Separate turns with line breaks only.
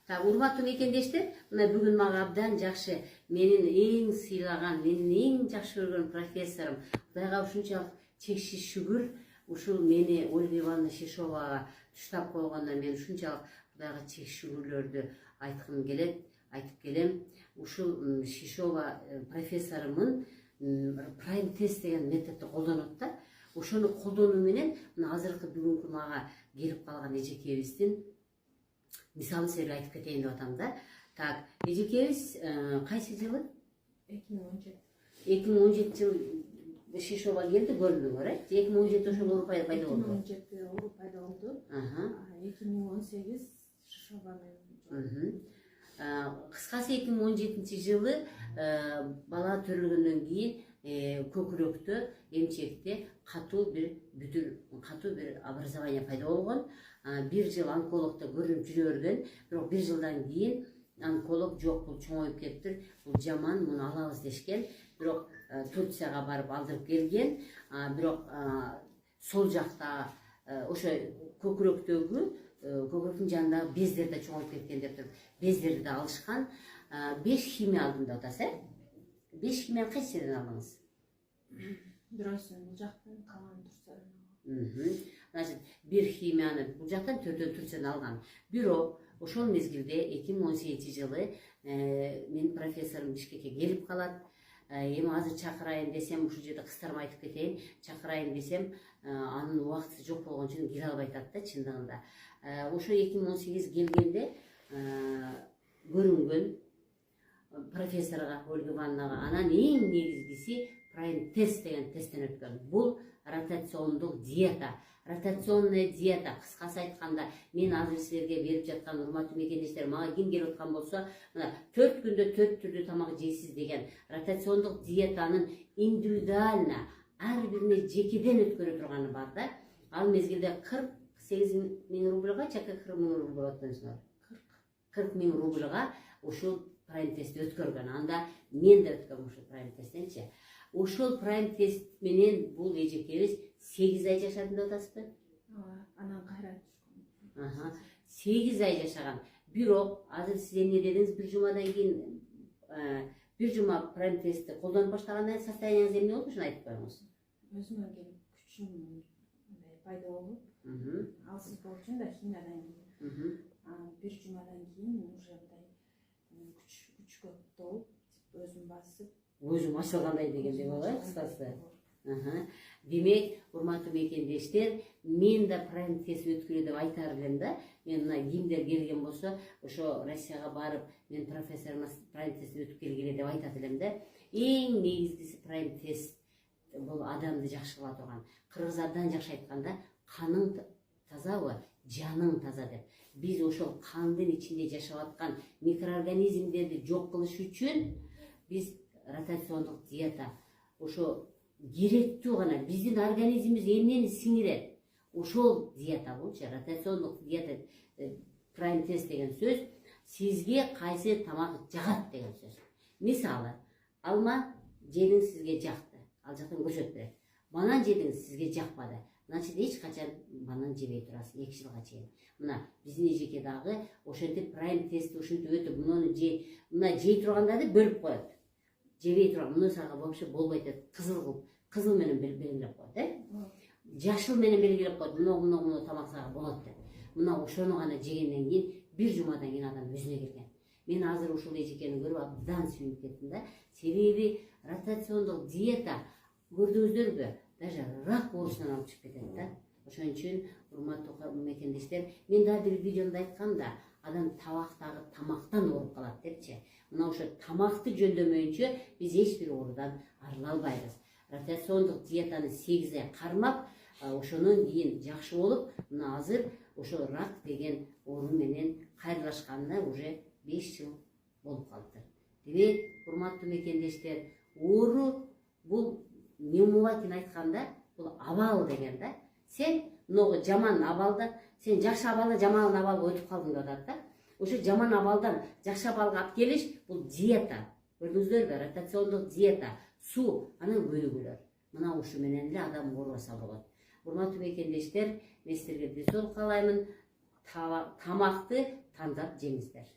Так, урматтуу мекендештер, мына бүгүн мага абдан жакшы, менин эң сыйлаган, менин эң жакшы көргөн профессорум, Кудайга ушунчалык чексиз шүгүр, ушул мени Ольга Ивановна Шишовага туштап койгондон мен ушунчалык Кудайга чексиз шүгүрлөрдү айткым келет, айтып келем. Ушул Шишова профессорумун прайм тест деген методду колдонот да. Ошону колдонуу менен мына азыркы бүгүнкү мага келип калган эжекебиздин мисалын силерге айтып кетейин деп атам да. Так, эжекебиз кайсы жылы?
2017.
2017 жыл Шишова келди, көрдүңөр, 2017 ошол оору пайда болду.
2017 оору пайда болду. 2018 Шишова менен.
Кыскасы 2017 жылы бала төрөлгөндөн кийин көкүрөктө, эмчекте катуу бир бүтүл, катуу бир образование пайда болгон. Бир жыл онкологдо көрүнүп жүрө берген, бирок бир жылдан кийин онколог жок, бул чоңоюп кетиптир, бул жаман, муну алабыз дешкен. Бирок Турцияга барып алдырып келген, бирок сол жакта ошо көкүрөктөгү, көкүрөктүн жанындагы бездер да чоңоюп кеткен деп туруп, бездерди да алышкан. 5 химия алдым деп атасыз, 5 химияны кайсы жерден алдыңыз?
Бирөөсүн бул жактан, калган Турциядан.
Значит, бир химияны бул жактан, 4-төн Турциядан алган. Бирок ошол мезгилде 2018 жылы менин профессорум Бишкекке келип калат. Эми азыр чакырайын десем, ушул жерде кыстарыма айтып кетейин, чакырайын десем, анын убакыты жок болгон үчүн келе албай атат да, чындыгында. Ошо 2018 келгенде көрүнгөн профессорга, Ольга Ивановнага, анан эң негизгиси прайм тест деген тесттен өткөн. Бул ротациондук диета. Ротационная диета, кыскасы айтканда, мен азыр силерге берип жаткан урматтуу мекендештер, мага ким келип аткан болсо, мына 4 күндө 4 түрдүү тамак жейсиз деген ротациондук диетанын индивидуально ар бирине жекеден өткөрө турганы бар да. Ал мезгилде 48 миң рубльга, чака 40 миң рубль болот десеңер. 40 миң рубльга ушул прайм тестти өткөргөн. Анда мен да өткөргөм ушул прайм тесттенчи. Ошол прайм тест менен бул эжекебиз 8 ай жашады деп атасызбы?
Анан кайра түшкөн.
8 ай жашаган. Бирок азыр сиз эмне дедиңиз, бир жумадан кийин бир жума прайм тестти колдонуп баштагандан кийин состояниеңиз эмне болду, ушуну айтып коюңуз.
Өзүмө келип күчүм пайда болуп, алсыз болчу да химиядан кийин. Бир жумадан кийин уже мындай күчкө толуп, өзүм басып,
өзүм ачылгандай дегендей болот, кыскасы. Демек, урматтуу мекендештер, мен да прайм тест өткөрө деп айтар элем да. Мен мына кимдер келген болсо, ошо Россияга барып, мен профессорума прайм тест өтүп келгиле деп айтат элем да. Эң негизгиси прайм тест бул адамды жакшы кыла турган. Кыргыз абдан жакшы айтканда, каның тазабы, жаның таза деп. Биз ошол кандын ичинде жашап аткан микроорганизмдерди жок кылыш үчүн биз ротациондук диета, ошо керектүү гана биздин организмибиз эмнени сиңирет, ошол диета болчу. Ротациондук диета прайм тест деген сөз сизге кайсы тамак жагат деген сөз. Мисалы, алма жедиңиз, сизге жакты, ал жактан көрсөтүп, банан жедиңиз, сизге жакпады, значит эч качан банан жебей турасыз 2 жылга чейин. Мына биздин эжеке дагы ошентип прайм тестти ушинтип өтүп, муну жей тургандарды бөлүп коет. Жебей турган, муну сага вообще болбойт деп, кызыл менен белгилеп коет, жашыл менен белгилеп коет, муну тамак сага болот деп. Мына ошону гана жегенден кийин, бир жумадан кийин адам өзүнө келген. Мен азыр ушул эжекени көрүп абдан сүйүнүп кеттим да. Себеби ротациондук диета, көрдүңүздөрбү, даже рак оорусунан алып чыгып кетет да. Ошон үчүн урматтуу мекендештер, мен да бир видеомда айткам да, адам тамактан ооруп калат депчи. Мына ошо тамакты жөндөмөйүнчө биз эч бир оорудан арыла албайбыз. Ротациондук диетаны 8 ай кармап, ошонун кийин жакшы болуп, мына азыр ошо рак деген оору менен кайрылашканына уже 5 жыл болуп калыптыр. Демек, урматтуу мекендештер, оору бул пневмолатин айтканда, бул абал деген да. Сен мынау жаман абалдан, сен жакшы абалдан жаман абалга өтүп калдың деп атат да. Ошо жаман абалдан жакшы абалга алып келиш, бул диета. Көрдүңүздөрбү, ротациондук диета, суу, анан көнүгүүлөр. Мына ушу менен эле адам оорубаса болот. Урматтуу мекендештер, мен силерге десол каалаймын, тамакты тандап жеңиздер.